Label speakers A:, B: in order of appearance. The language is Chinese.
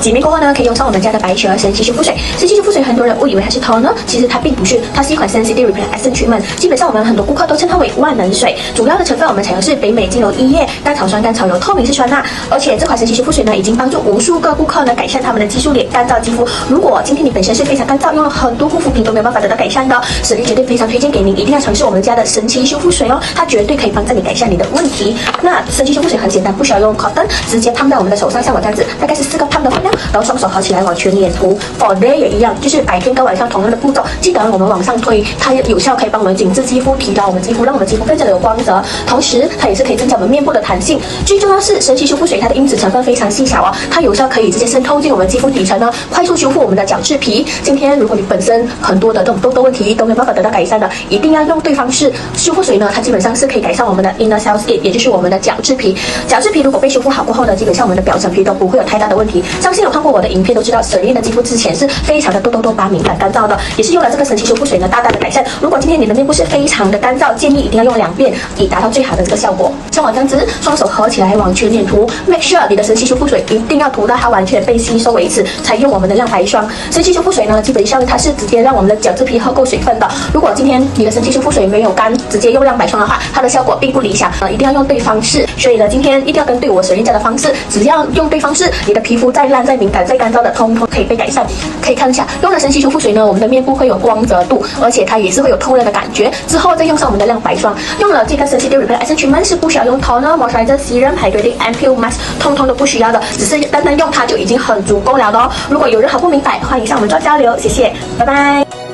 A: 洗面过后呢，可以用上我们家的白雪儿神奇修复水。神奇修复水很多人误以为它是toner，其实它并不是，它是一款 sensitive repellent treatment。基本上我们很多顾客都称它为万能水。主要的成分我们采用是北美精油1叶、甘草酸、甘草油、透明质酸钠。而且这款神奇修复水呢，已经帮助无数个顾客呢改善他们的激素脸、干燥肌肤。如果今天你本身是非常干燥，用了很多护肤品都没有办法得到改善的，沈丽绝对非常推荐给您，一定要尝试我们家的神奇修复水哦，它绝对可以帮助你改善你的问题。那神奇修复水很简单，不需要用 cotton， 直接烫在我们的手上，像我这样子，大概是4个烫的分量，然后双手合起来往全脸涂。For day 也一样，就是白天跟晚上同样的步骤，记得我们往上推，它有效可以帮我们紧致肌肤，提高我们肌肤，让我们的肌肤更加的有光泽。同时，它也是可以增加我们面部的弹性。最重要是神奇修复水，它的因子成分非常细小哦，它有效可以直接渗透进我们肌肤底层呢，快速修复我们的角质皮。今天如果你本身很多的这种痘痘问题都没有办法得到改善的，一定要用对方式修复水呢，它基本上是可以改善我们的 inner cell skin， 也就是我们的角质皮。角质皮如果被修复好过后呢，基本上我们的表层皮都不会有太大的问题。相信有看过我的影片都知道，Celine的肌肤之前是非常的痘痘痘疤、敏感、干燥的，也是用了这个神奇修复水呢，大大的改善。如果今天你的面部是非常的干燥，建议一定要用2遍，以达到最好的这个效果。像我这样子，双手合起来往全脸涂 ，make sure 你的神奇修复水一定要涂到它完全被吸收为止，才用我们的亮白霜。神奇修复水呢，基本上它是直接让我们的角质皮喝够水分的。如果今天你的神奇修复水没有干，直接用亮白霜的话，它的效果并不理想。一定要用对方式。所以呢，今天一定要跟对我Celine家的方式，只要用对方式，你的皮肤再烂、再敏感、再干燥的，通通可以被改善。可以看一下，用了神奇修复水呢，我们的面部会有光泽度，而且它也是会有透亮的感觉。之后再用上我们的亮白霜，用了这个sensitive repellent treatment是不需要用 toner、moisturizer、serum、hydrating、ampoule mask， 通通都不需要的，只是单单用它就已经很足够了的哦。如果有任何不明白，欢迎向我们做交流，谢谢，拜拜。